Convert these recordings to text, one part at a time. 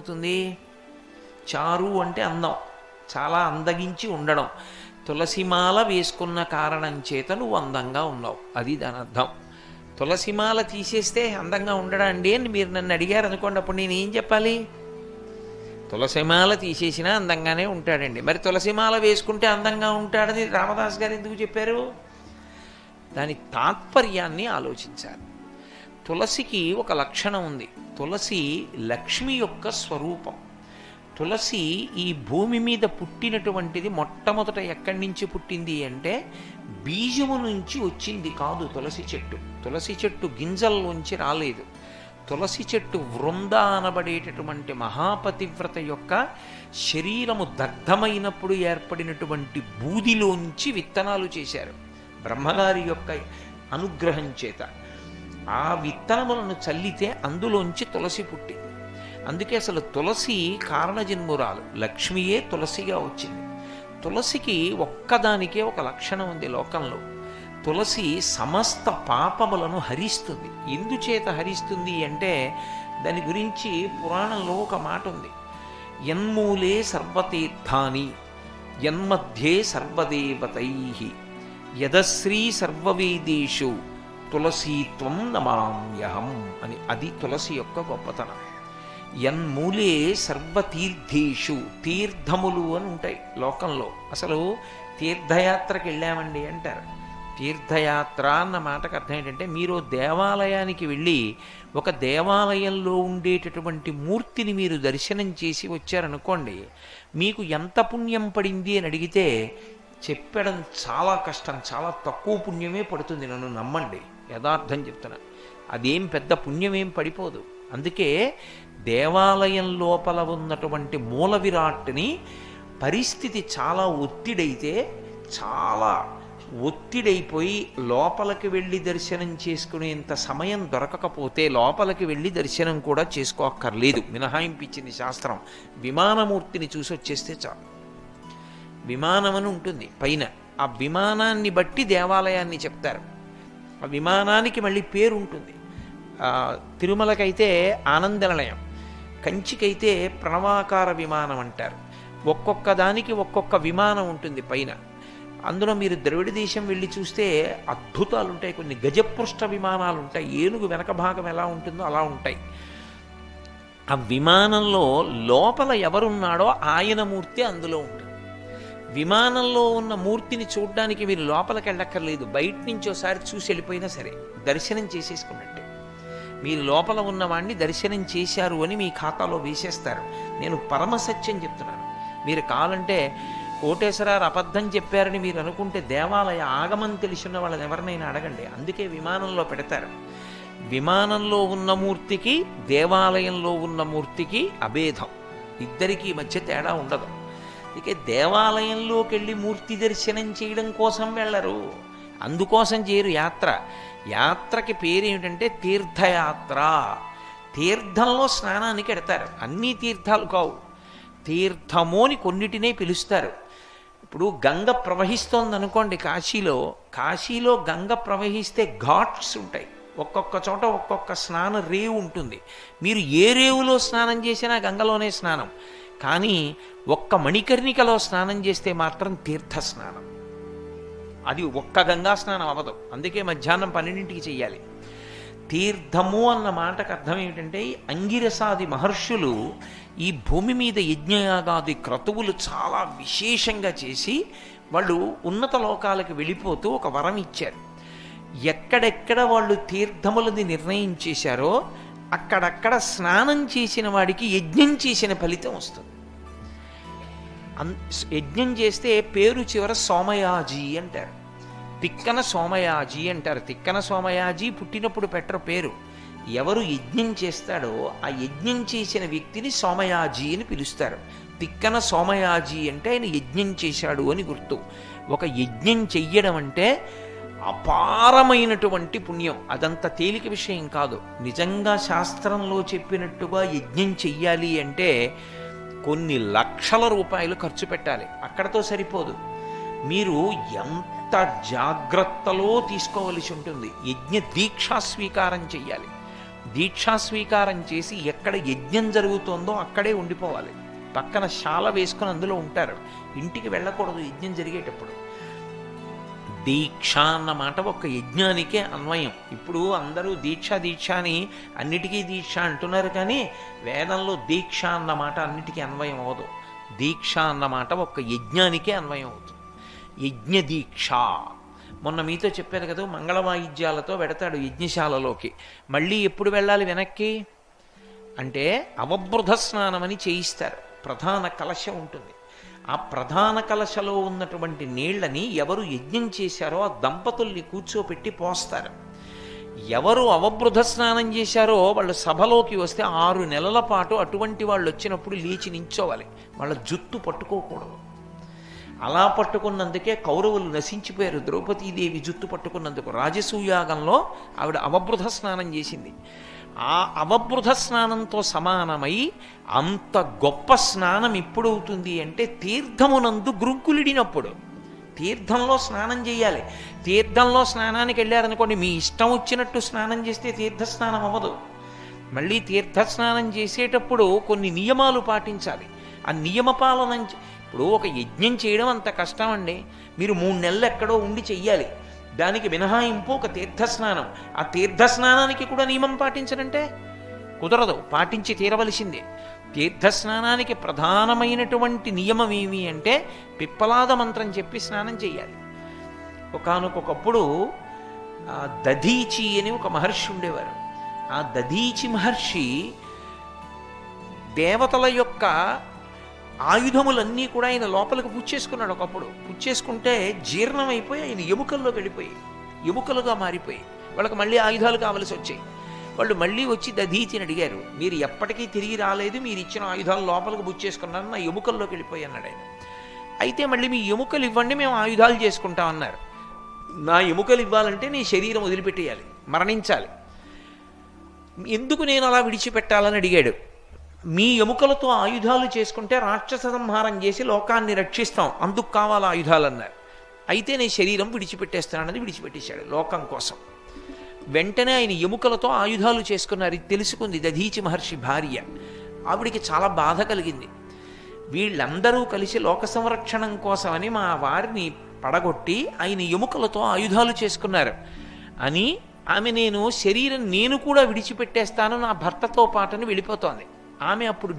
ఏమవుతుంది? చారు అంటే అందం, చాలా అందగించి ఉండడం. తులసిమాల వేసుకున్న కారణం చేత నువ్వు అందంగా ఉన్నావు, అది దాని అర్థం. తులసిమాల తీసేస్తే అందంగా ఉండడా అండి అని మీరు నన్ను అడిగారు అనుకోండి, అప్పుడు నేనేం చెప్పాలి? తులసిమాల తీసేసినా అందంగానే ఉంటాడండి. మరి తులసిమాల వేసుకుంటే అందంగా ఉంటాడని రామదాస్ గారు ఎందుకు చెప్పారు? దాని తాత్పర్యాన్ని ఆలోచించాలి. తులసికి ఒక లక్షణం ఉంది. తులసి లక్ష్మి యొక్క స్వరూపం. తులసి ఈ భూమి మీద పుట్టినటువంటిది మొట్టమొదట ఎక్కడి నుంచి పుట్టింది అంటే బీజము నుంచి వచ్చింది కాదు తులసి చెట్టు. తులసి చెట్టు గింజల్లోంచి రాలేదు. తులసి చెట్టు వృంద అనబడేటటువంటి మహాపతివ్రత యొక్క శరీరము దగ్ధమైనప్పుడు ఏర్పడినటువంటి బూదిలోంచి విత్తనాలు చేశారు బ్రహ్మగారి యొక్క అనుగ్రహం చేత. ఆ విత్తనములను చల్లితే అందులోంచి తులసి పుట్టింది. అందుకే అసలు తులసి కారణజన్మురాలు, లక్ష్మియే తులసిగా వచ్చింది. తులసికి ఒక్కదానికే ఒక లక్షణం ఉంది లోకంలో. తులసి సమస్త పాపములను హరిస్తుంది. ఎందుచేత హరిస్తుంది అంటే దాని గురించి పురాణంలో ఒక మాట ఉంది. యన్మూలే సర్వతీర్థాని యన్మధ్యే సర్వదేవతై యదశ్రీ సర్వవేదేషు తులసీత్వం నమామ్యహం అని. అది తులసి యొక్క గొప్పతనం. యన్మూలే సర్వతీర్థేషు, తీర్థములు అని ఉంటాయి లోకంలో. అసలు తీర్థయాత్రకి వెళ్ళామండి అంటారు. తీర్థయాత్ర అన్న మాటకు అర్థం ఏంటంటే మీరు దేవాలయానికి వెళ్ళి ఒక దేవాలయంలో ఉండేటటువంటి మూర్తిని మీరు దర్శనం చేసి వచ్చారనుకోండి, మీకు ఎంత పుణ్యం పడింది అని అడిగితే చెప్పడం చాలా కష్టం. చాలా తక్కువ పుణ్యమే పడుతుంది, నన్ను నమ్మండి, యథార్థం చెప్తున్నా. అదేం పెద్ద పుణ్యమేం పడిపోదు. అందుకే దేవాలయం లోపల ఉన్నటువంటి మూల విరాట్ని పరిస్థితి చాలా ఒత్తిడైతే, చాలా ఒత్తిడైపోయి లోపలికి వెళ్ళి దర్శనం చేసుకునేంత సమయం దొరకకపోతే లోపలికి వెళ్ళి దర్శనం కూడా చేసుకోక్కర్లేదు, మినహాయింపించింది శాస్త్రం. విమానమూర్తిని చూసి వచ్చేస్తే చాలు. విమానం అని ఉంటుంది పైన, ఆ విమానాన్ని బట్టి దేవాలయాన్ని చెప్తారు. ఆ విమానానికి మళ్ళీ పేరు ఉంటుంది. తిరుమలకైతే ఆనంద నిలయం, కంచికైతే ప్రణవాకార విమానం అంటారు. ఒక్కొక్క దానికి ఒక్కొక్క విమానం ఉంటుంది పైన. అందులో మీరు ద్రవిడ దేశం వెళ్ళి చూస్తే అద్భుతాలు ఉంటాయి. కొన్ని గజపృష్ఠ విమానాలు ఉంటాయి, ఏనుగు వెనక భాగం ఎలా ఉంటుందో అలా ఉంటాయి. ఆ విమానంలో లోపల ఎవరున్నాడో ఆయన మూర్తి అందులో ఉంటుంది. విమానంలో ఉన్న మూర్తిని చూడడానికి మీరు లోపలికి వెళ్ళక్కర్లేదు, బయట నుంచి ఒకసారి చూసి వెళ్ళిపోయినా సరే దర్శనం చేసేసుకున్నట్టే. మీరు లోపల ఉన్నవాడిని దర్శనం చేశారు అని మీ ఖాతాలో వేసేస్తారు. నేను పరమసత్యం చెప్తున్నాను. మీరు కావాలంటే కోటేశ్వరారు అబద్ధం చెప్పారని మీరు అనుకుంటే దేవాలయ ఆగమం తెలిసిన వాళ్ళని ఎవరినైనా అడగండి. అందుకే విమానంలో పెడతారు. విమానంలో ఉన్న మూర్తికి దేవాలయంలో ఉన్న మూర్తికి అభేదం, ఇద్దరికీ మధ్య తేడా ఉండదు. అందుకే దేవాలయంలోకి వెళ్ళి మూర్తి దర్శనం చేయడం కోసం వెళ్ళరు, అందుకోసం చేయరు యాత్ర. యాత్రకి పేరు ఏమిటంటే తీర్థయాత్ర. తీర్థంలో స్నానానికి ఎడతారు. అన్ని తీర్థాలు కావు, తీర్థము అని కొన్నిటినే పిలుస్తారు. ఇప్పుడు గంగ ప్రవహిస్తోంది అనుకోండి కాశీలో, కాశీలో గంగ ప్రవహిస్తే ఘాట్స్ ఉంటాయి, ఒక్కొక్క చోట ఒక్కొక్క స్నాన రేవు ఉంటుంది. మీరు ఏ రేవులో స్నానం చేసినా గంగలోనే స్నానం. కానీ ఒక్క మణికర్ణికలో స్నానం చేస్తే మాత్రం తీర్థ స్నానం. అది ఒక్క గంగా స్నానం అవ్వదు. అందుకే మధ్యాహ్నం 12ంటికి చెయ్యాలి. తీర్థము అన్న మాటకు అర్థం ఏమిటంటే అంగిరసాది మహర్షులు ఈ భూమి మీద యజ్ఞయాగాది క్రతువులు చాలా విశేషంగా చేసి వాళ్ళు ఉన్నత లోకాలకు వెళ్ళిపోతూ ఒక వరం ఇచ్చారు. ఎక్కడెక్కడ వాళ్ళు తీర్థములని నిర్ణయం చేశారో అక్కడక్కడ స్నానం చేసిన వాడికి యజ్ఞం చేసిన ఫలితం వస్తుంది. యజ్ఞం చేస్తే పేరు చివర సోమయాజీ అంటారు, తిక్కన సోమయాజీ అంటారు. తిక్కన సోమయాజీ పుట్టినప్పుడు పెట్టరు పేరు. ఎవరు యజ్ఞం చేస్తాడో ఆ యజ్ఞం చేసిన వ్యక్తిని సోమయాజీ అని పిలుస్తారు. తిక్కన సోమయాజీ అంటే ఆయన యజ్ఞం చేశాడు అని గుర్తు. ఒక యజ్ఞం చెయ్యడం అంటే అపారమైనటువంటి పుణ్యం, అదంత తేలిక విషయం కాదు. నిజంగా శాస్త్రంలో చెప్పినట్టుగా యజ్ఞం చెయ్యాలి అంటే కొన్ని లక్షల రూపాయలు ఖర్చు పెట్టాలి. అక్కడతో సరిపోదు, మీరు ఎంత జాగ్రత్తలో తీసుకోవలసి ఉంటుంది. యజ్ఞ దీక్షా స్వీకారం చెయ్యాలి. దీక్షా స్వీకారం చేసి ఎక్కడ యజ్ఞం జరుగుతోందో అక్కడే ఉండిపోవాలి. పక్కన శాల వేసుకుని అందులో ఉంటారు, ఇంటికి వెళ్ళకూడదు యజ్ఞం జరిగేటప్పుడు. దీక్ష అన్నమాట ఒక యజ్ఞానికే అన్వయం. ఇప్పుడు అందరూ దీక్ష దీక్ష అని అన్నిటికీ దీక్ష అంటున్నారు, కానీ వేదంలో దీక్ష అన్నమాట అన్నిటికీ అన్వయం అవ్వదు. దీక్ష అన్నమాట ఒక యజ్ఞానికే అన్వయం అవుతుంది. యజ్ఞ దీక్ష. మొన్న మీతో చెప్పారు కదా, మంగళ వాయిద్యాలతో వెడతాడు యజ్ఞశాలలోకి. మళ్ళీ ఎప్పుడు వెళ్ళాలి వెనక్కి అంటే అవబృధ స్నానం అని చేయిస్తారు. ప్రధాన కలశం ఉంటుంది. ఆ ప్రధాన కలశలో ఉన్నటువంటి నీళ్లని ఎవరు యజ్ఞం చేశారో ఆ దంపతుల్ని కూర్చోపెట్టి పోస్తారు. ఎవరు అవబృధ స్నానం చేశారో వాళ్ళు సభలోకి వస్తే 6 నెలల పాటు అటువంటి వాళ్ళు వచ్చినప్పుడు లేచి నించోవాలి. వాళ్ళ జుత్తు పట్టుకోకూడదు. అలా పట్టుకున్నందుకే కౌరవులు నశించిపోయారు. ద్రౌపదీదేవి జుత్తు పట్టుకున్నందుకు రాజసూయాగంలో ఆవిడ అవబృధ స్నానం చేసింది. ఆ అవబృధ స్నానంతో సమానమై అంత గొప్ప స్నానం ఎప్పుడవుతుంది అంటే తీర్థమునందు గ్రుంకులిడినప్పుడు. తీర్థంలో స్నానం చేయాలి. తీర్థంలో స్నానానికి వెళ్ళారనుకోండి, మీ ఇష్టం వచ్చినట్టు స్నానం చేస్తే తీర్థస్నానం అవ్వదు. మళ్ళీ తీర్థస్నానం చేసేటప్పుడు కొన్ని నియమాలు పాటించాలి. ఆ నియమ పాలన. ఇప్పుడు ఒక యజ్ఞం చేయడం అంత కష్టం అండి. మీరు 3 నెలలు ఎక్కడో ఉండి చెయ్యాలి. దానికి మినహాయింపు ఒక తీర్థస్నానం. ఆ తీర్థస్నానానికి కూడా నియమం పాటించడంటే కుదరదు, పాటించి తీరవలసిందే. తీర్థస్నానానికి ప్రధానమైనటువంటి నియమం ఏమి అంటే పిప్పలాద మంత్రం చెప్పి స్నానం చెయ్యాలి. ఒకానొకప్పుడు దధీచి అని ఒక మహర్షి ఉండేవారు. ఆ దధీచి మహర్షి దేవతల యొక్క ఆయుధములన్నీ కూడా ఆయన లోపలికి పుచ్చేసుకున్నాడు. ఒకప్పుడు పుచ్చేసుకుంటే జీర్ణమైపోయి ఆయన ఎముకల్లో వెళ్ళిపోయి ఎముకలుగా మారిపోయి వాళ్ళకి మళ్ళీ ఆయుధాలు కావలసి వచ్చాయి. వాళ్ళు మళ్ళీ వచ్చి దధీచిని అడిగారు, మీరు ఎప్పటికీ తిరిగి రాలేదు, మీరు ఇచ్చిన ఆయుధాలు లోపలికి పుచ్చేసుకున్నారు, నా ఎముకల్లోకి వెళ్ళిపోయి అన్నాడు ఆయన. అయితే మళ్ళీ మీ ఎముకలు ఇవ్వండి, మేము ఆయుధాలు చేసుకుంటామన్నారు. నా ఎముకలు ఇవ్వాలంటే నీ శరీరం వదిలిపెట్టేయాలి, మరణించాలి. ఎందుకు నేను అలా విడిచిపెట్టాలని అడిగాడు. మీ ఎముకలతో ఆయుధాలు చేసుకుంటే రాక్షస సంహారం చేసి లోకాన్ని రక్షిస్తాం, అందుకు కావాలి ఆయుధాలు అన్నారు. అయితే నేను శరీరం విడిచిపెట్టేస్తానని విడిచిపెట్టేశాడు లోకం కోసం. వెంటనే ఆయన ఎముకలతో ఆయుధాలు చేసుకున్నారు. ఇది తెలుసుకుంది దధీచి మహర్షి భార్య. ఆవిడికి చాలా బాధ కలిగింది. వీళ్ళందరూ కలిసి లోక సంరక్షణం కోసమని మా వారిని పడగొట్టి ఆయన ఎముకలతో ఆయుధాలు చేసుకున్నారు అని ఆమె నేను కూడా విడిచిపెట్టేస్తాను, నా భర్తతో పాటుని వెళ్ళిపోతోంది. ఆమె అప్పుడు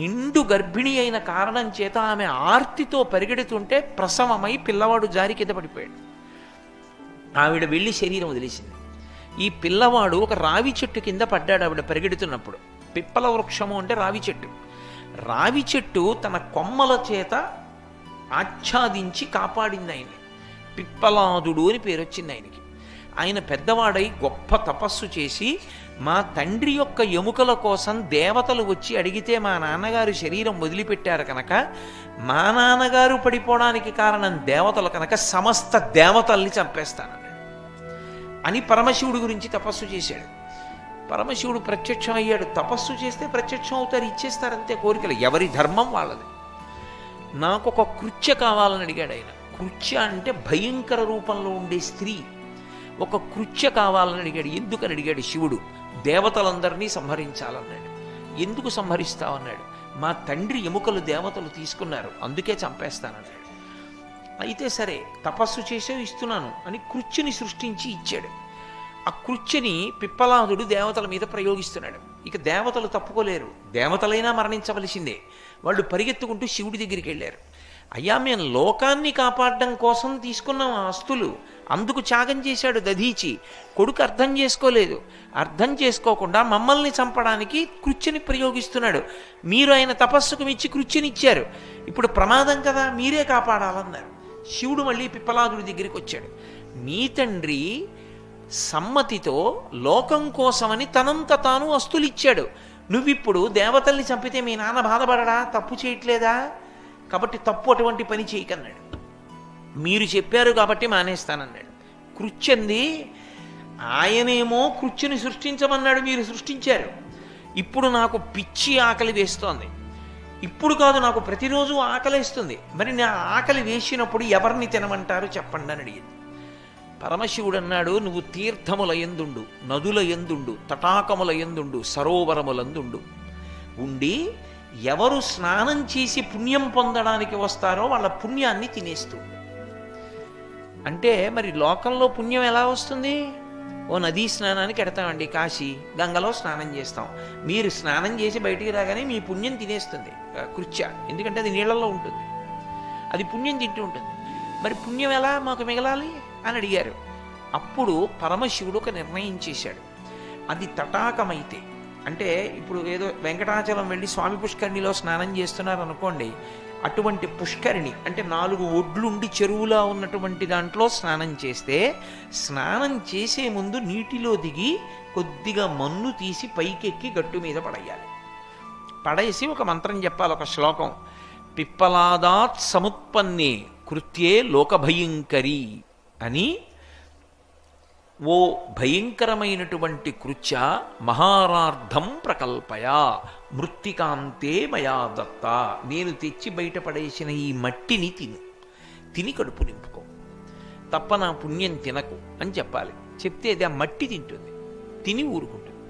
నిండు గర్భిణి అయిన కారణం చేత ఆమె ఆర్తితో పరిగెడుతుంటే ప్రసవమై పిల్లవాడు జారి కింద పడిపోయాడు. ఆవిడ వెళ్ళి శరీరం వదిలేసింది. ఈ పిల్లవాడు ఒక రావి చెట్టు కింద పడ్డాడు. ఆవిడ పరిగెడుతున్నప్పుడు పిప్పల వృక్షము అంటే రావి చెట్టు తన కొమ్మల చేత ఆచ్ఛాదించి కాపాడింది ఆయన్ని. పిప్పలాదుడు అని పేరు వచ్చింది ఆయనకి. ఆయన పెద్దవాడై గొప్ప తపస్సు చేసి మా తండ్రి యొక్క ఎముకల కోసం దేవతలు వచ్చి అడిగితే మా నాన్నగారు శరీరం వదిలిపెట్టారు కనుక, మా నాన్నగారు పడిపోవడానికి కారణం దేవతలు కనుక సమస్త దేవతల్ని చంపేస్తానన్నాడు అని పరమశివుడి గురించి తపస్సు చేశాడు. పరమశివుడు ప్రత్యక్షం అయ్యాడు. తపస్సు చేస్తే ప్రత్యక్షం అవుతారు, ఇచ్చేస్తారంతే కోరికలు. ఎవరి ధర్మం వాళ్ళది. నాకు ఒక కృత్య కావాలని అడిగాడు ఆయన. కృత్య అంటే భయంకర రూపంలో ఉండే స్త్రీ. ఒక కృత్య కావాలని అడిగాడు. ఎందుకని అడిగాడు శివుడు. దేవతలందరినీ సంహరించాలన్నాడు. ఎందుకు సంహరిస్తావన్నాడు. మా తండ్రి ఎముకలు దేవతలు తీసుకున్నారు, అందుకే చంపేస్తానన్నాడు. అయితే సరే తపస్సు చేసే ఇస్తున్నాను అని కృత్యని సృష్టించి ఇచ్చాడు. ఆ కృత్యని పిప్పలాదుడు దేవతల మీద ప్రయోగిస్తున్నాడు. ఇక దేవతలు తప్పుకోలేరు, దేవతలైనా మరణించవలసిందే. వాళ్ళు పరిగెత్తుకుంటూ శివుడి దగ్గరికి వెళ్ళారు. అయ్యా, మేము లోకాన్ని కాపాడడం కోసం తీసుకున్నాం ఆ ఆస్తులు, అందుకు త్యాగం చేశాడు దధీచి. కొడుకు అర్థం చేసుకోలేదు. అర్థం చేసుకోకుండా మమ్మల్ని చంపడానికి కృత్యని ప్రయోగిస్తున్నాడు. మీరు ఆయన తపస్సుకు మెచ్చి కృత్యనిచ్చారు, ఇప్పుడు ప్రమాదం కదా, మీరే కాపాడాలన్నారు. శివుడు మళ్ళీ పిప్పలాదుడి దగ్గరికి వచ్చాడు. మీ తండ్రి సమ్మతితో లోకం కోసమని తనంత తాను ఆస్తులు ఇచ్చాడు. నువ్విప్పుడు దేవతల్ని చంపితే మీ నాన్న బాధపడడా? తప్పు చేయట్లేదా? కాబట్టి తప్పు అటువంటి పని చేయకన్నాడు. మీరు చెప్పారు కాబట్టి మానేస్తానన్నాడు. కృత్యంది ఆయనేమో కృత్యని సృష్టించమన్నాడు, మీరు సృష్టించారు. ఇప్పుడు నాకు పిచ్చి ఆకలి వేస్తోంది. ఇప్పుడు కాదు, నాకు ప్రతిరోజు ఆకలేస్తుంది. మరి నా ఆకలి వేసినప్పుడు ఎవరిని తినమంటారు చెప్పండి అని అడిగింది. పరమశివుడు అన్నాడు, నువ్వు తీర్థముల యందుండు, నదుల యందుండు, తటాకముల యందుండు, సరోవరములందుండు ఉండి ఎవరు స్నానం చేసి పుణ్యం పొందడానికి వస్తారో వాళ్ళ పుణ్యాన్ని తినేస్తూ. అంటే మరి లోకంలో పుణ్యం ఎలా వస్తుంది? ఓ నదీ స్నానానికి ఎడతామండి, కాశీ గంగలో స్నానం చేస్తాం. మీరు స్నానం చేసి బయటికి రాగానే మీ పుణ్యం తినేస్తుంది కృత్య. ఎందుకంటే అది నీళ్లలో ఉంటుంది, అది పుణ్యం తింటూ ఉంటుంది. మరి పుణ్యం ఎలా మాకు మిగలాలి అని అడిగారు. అప్పుడు పరమశివుడు ఒక నిర్ణయం చేశాడు. అది తటాకమైతే, అంటే ఇప్పుడు ఏదో వెంకటాచలం వెళ్ళి స్వామి పుష్కరిణిలో స్నానం చేస్తున్నారు అనుకోండి, అటువంటి పుష్కరిణి అంటే 4 ఒడ్లుండి చెరువులా ఉన్నటువంటి దాంట్లో స్నానం చేస్తే, స్నానం చేసే ముందు నీటిలో దిగి కొద్దిగా మన్ను తీసి పైకెక్కి గట్టు మీద పడేయాలి. పడేసి ఒక మంత్రం చెప్పాలి, ఒక శ్లోకం. పిప్పలాదాత్ సముత్పన్నే కృత్యే లోకభయంకరి అని. ఓ భయంకరమైనటువంటి కృత్య, మహారార్థం ప్రకల్పయ మృత్తికాంతే మయా దత్త. నేను తెచ్చి బయటపడేసిన ఈ మట్టిని తిని కడుపు నింపుకో, తప్ప నా పుణ్యం తినకు అని చెప్పాలి. చెప్తే అది ఆ మట్టి తింటుంది, తిని ఊరుకుంటుంది.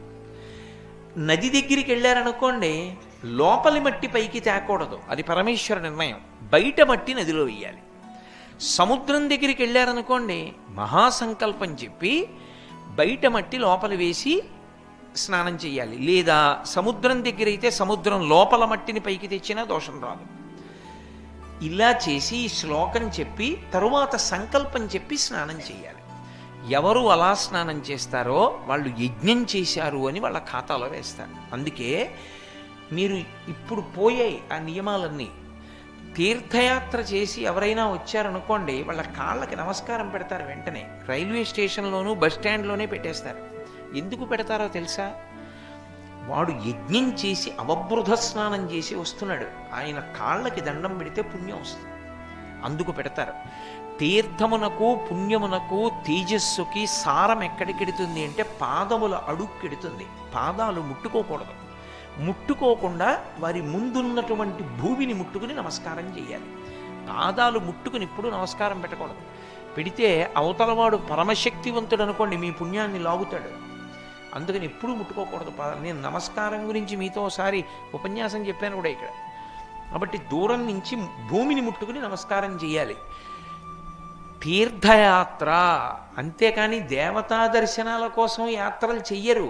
నది దగ్గరికి వెళ్ళారనుకోండి, లోపలి మట్టి పైకి తేకూడదు, అది పరమేశ్వర నిర్ణయం. బయట మట్టి నదిలో వెయ్యాలి. సముద్రం దగ్గరికి వెళ్ళారనుకోండి, మహాసంకల్పం చెప్పి బయట మట్టి లోపల వేసి స్నానం చేయాలి. లేదా సముద్రం దగ్గర అయితే సముద్రం లోపల మట్టిని పైకి తెచ్చినా దోషం రాదు. ఇలా చేసి శ్లోకం చెప్పి తరువాత సంకల్పం చెప్పి స్నానం చేయాలి. ఎవరు అలా స్నానం చేస్తారో వాళ్ళు యజ్ఞం చేశారు అని వాళ్ళ ఖాతాలో వేస్తారు. అందుకే మీరు ఇప్పుడు పోయాయి ఆ నియమాలన్నీ. తీర్థయాత్ర చేసి ఎవరైనా వచ్చారనుకోండి, వాళ్ళ కాళ్ళకి నమస్కారం పెడతారు వెంటనే. రైల్వే స్టేషన్లోనూ బస్ స్టాండ్లోనే పెట్టేస్తారు. ఎందుకు పెడతారో తెలుసా? వాడు యజ్ఞం చేసి అవబృధ స్నానం చేసి వస్తున్నాడు, ఆయన కాళ్ళకి దండం పెడితే పుణ్యం వస్తుంది, అందుకు పెడతారు. తీర్థమునకు పుణ్యమునకు తేజస్సుకి సారం ఎక్కడికెడుతుంది అంటే పాదముల అడుక్కెడుతుంది. పాదాలు ముట్టుకోకూడదు. ముట్టుకోకుండా వారి ముందున్నటువంటి భూమిని ముట్టుకుని నమస్కారం చేయాలి. పాదాలు ముట్టుకుని ఇప్పుడు నమస్కారం పెట్టకూడదు. పెడితే అవతలవాడు పరమశక్తివంతుడు అనుకోండి, మీ పుణ్యాన్ని లాగుతాడు. అందుకని ఎప్పుడూ ముట్టుకోకూడదు. నేను నమస్కారం గురించి మీతో ఒకసారి ఉపన్యాసం చెప్పాను కూడా ఇక్కడ. కాబట్టి దూరం నుంచి భూమిని ముట్టుకుని నమస్కారం చేయాలి. తీర్థయాత్ర అంతేకాని దేవతా దర్శనాల కోసం యాత్రలు చెయ్యరు.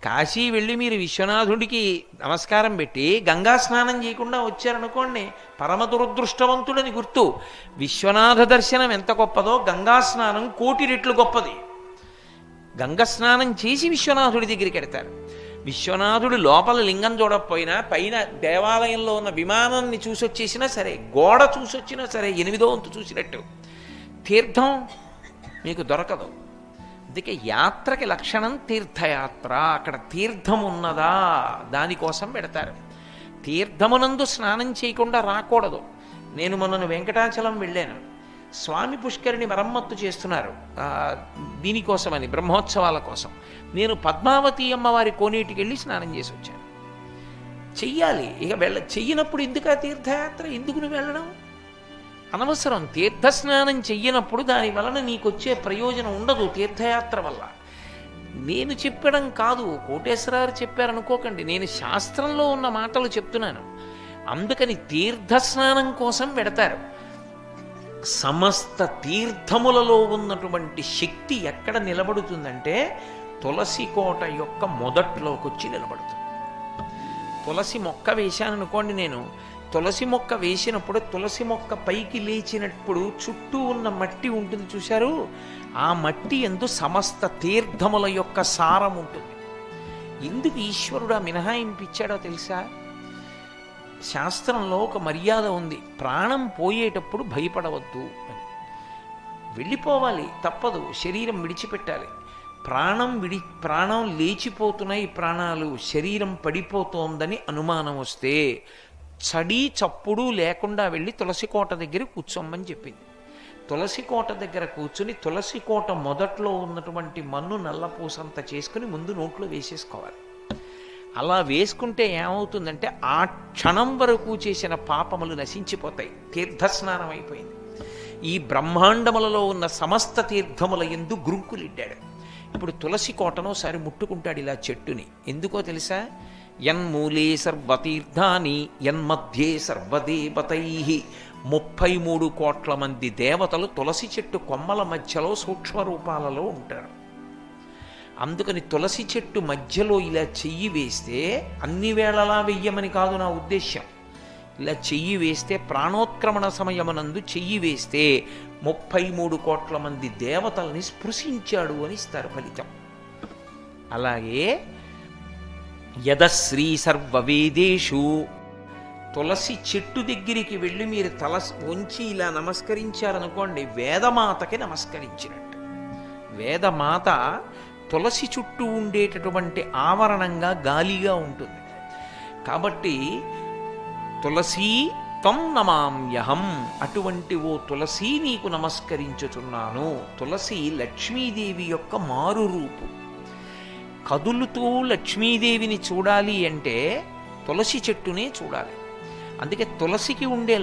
కాశీ వెళ్ళి మీరు విశ్వనాథుడికి నమస్కారం పెట్టి గంగా స్నానం చేయకుండా వచ్చారనుకోండి, పరమ దురదృష్టవంతుడని గుర్తు. విశ్వనాథ దర్శనం ఎంత గొప్పదో గంగా స్నానం 1,000,000 రెట్లు గొప్పది. గంగ స్నానం చేసి విశ్వనాథుడి దగ్గరికి వెడతారు. విశ్వనాథుడు లోపల లింగం చూడకపోయినా పైన దేవాలయంలో ఉన్న విమానాన్ని చూసొచ్చేసినా సరే, గోడ చూసొచ్చినా సరే, 8వ వంతు చూసినట్టు తీర్థం మీకు దొరకదు. అందుకే యాత్రకి లక్షణం తీర్థయాత్ర. అక్కడ తీర్థం ఉన్నదా దానికోసం పెడతారు. తీర్థమునందు స్నానం చేయకుండా రాకూడదు. నేను మొన్న వెంకటాచలం వెళ్ళాను. స్వామి పుష్కరిణి మరమ్మత్తు చేస్తున్నారు దీనికోసమని, బ్రహ్మోత్సవాల కోసం. నేను పద్మావతి అమ్మవారి కోనేటికి వెళ్ళి స్నానం చేసి వచ్చాను. చెయ్యాలి, ఇక చెయ్యినప్పుడు ఎందుకు తీర్థయాత్ర? ఎందుకు నువ్వు వెళ్ళడం? అనవసరం. తీర్థస్నానం చెయ్యనప్పుడు దాని వలన నీకొచ్చే ప్రయోజనం ఉండదు తీర్థయాత్ర వల్ల. నేను చెప్పడం కాదు, కోటేశ్వరారు చెప్పారనుకోకండి, నేను శాస్త్రంలో ఉన్న మాటలు చెప్తున్నాను. అందుకని తీర్థస్నానం కోసం పెడతారు. సమస్త తీర్థములలో ఉన్నటువంటి శక్తి ఎక్కడ నిలబడుతుందంటే తులసి కోట యొక్క మొదట్లోకి వచ్చి నిలబడుతుంది. తులసి మొక్క వేశాననుకోండి, నేను తులసి మొక్క వేసినప్పుడు తులసి మొక్క పైకి లేచినప్పుడు చుట్టూ ఉన్న మట్టి ఉంటుంది చూశారు, ఆ మట్టి యందు సమస్త తీర్థముల యొక్క సారం ఉంటుంది. ఎందుకు ఈశ్వరుడు ఆ మినహాయింపు ఇచ్చాడో తెలుసా? శాస్త్రంలో ఒక మర్యాద ఉంది, ప్రాణం పోయేటప్పుడు భయపడవద్దు అని. వెళ్ళిపోవాలి, తప్పదు, శరీరం విడిచిపెట్టాలి. ప్రాణం లేచిపోతున్నాయి, ప్రాణాలు, శరీరం పడిపోతోందని అనుమానం వస్తే చడి చప్పుడు లేకుండా వెళ్ళి తులసి కోట దగ్గర కూర్చోమని చెప్పింది. తులసి కోట దగ్గర కూర్చుని తులసి కోట మొదట్లో ఉన్నటువంటి మన్ను నల్లపూసంత చేసుకుని ముందు నోట్లో వేసేసుకోవాలి. అలా వేసుకుంటే ఏమవుతుందంటే ఆ క్షణం వరకు చేసిన పాపములు నశించిపోతాయి. తీర్థస్నానం అయిపోయింది. ఈ బ్రహ్మాండములలో ఉన్న సమస్త తీర్థముల యందు గ్రుంకులిడ్డాడు. ఇప్పుడు తులసి కోటను ఒకసారి ముట్టుకుంటాడు ఇలా చెట్టుని. ఎందుకో తెలుసా? యన్మూలే సర్వతీర్థాని యన్మధ్యే సర్వదేవతై. 33 కోట్ల మంది దేవతలు తులసి చెట్టు కొమ్మల మధ్యలో సూక్ష్మ రూపాలలో ఉంటారు. అందుకని తులసి చెట్టు మధ్యలో ఇలా చెయ్యి వేస్తే, అన్ని వేళలా వెయ్యమని కాదు నా ఉద్దేశ్యం, ఇలా చెయ్యి వేస్తే ప్రాణోత్క్రమణ సమయమునందు చెయ్యి వేస్తే 33 కోట్ల మంది దేవతల్ని స్పృశించాడు అని ఇస్తారు ఫలితం. అలాగే యదశ్రీ సర్వవేదేషు, తులసి చెట్టు దగ్గరికి వెళ్ళి మీరు తల వంచి ఇలా నమస్కరించారనుకోండి, వేదమాతకి నమస్కరించినట్టు. వేదమాత తులసి చుట్టూ ఉండేటటువంటి ఆవరణంగా గాలిగా ఉంటుంది. కాబట్టి తులసీ త్వం నమామ్యహం, అటువంటి ఓ తులసి నీకు నమస్కరించుచున్నాను. తులసి లక్ష్మీదేవి యొక్క మారు రూపు. కదులుతూ లక్ష్మీదేవిని చూడాలి అంటే తులసి చెట్టునే చూడాలి. అందుకే తులసికి ఉండే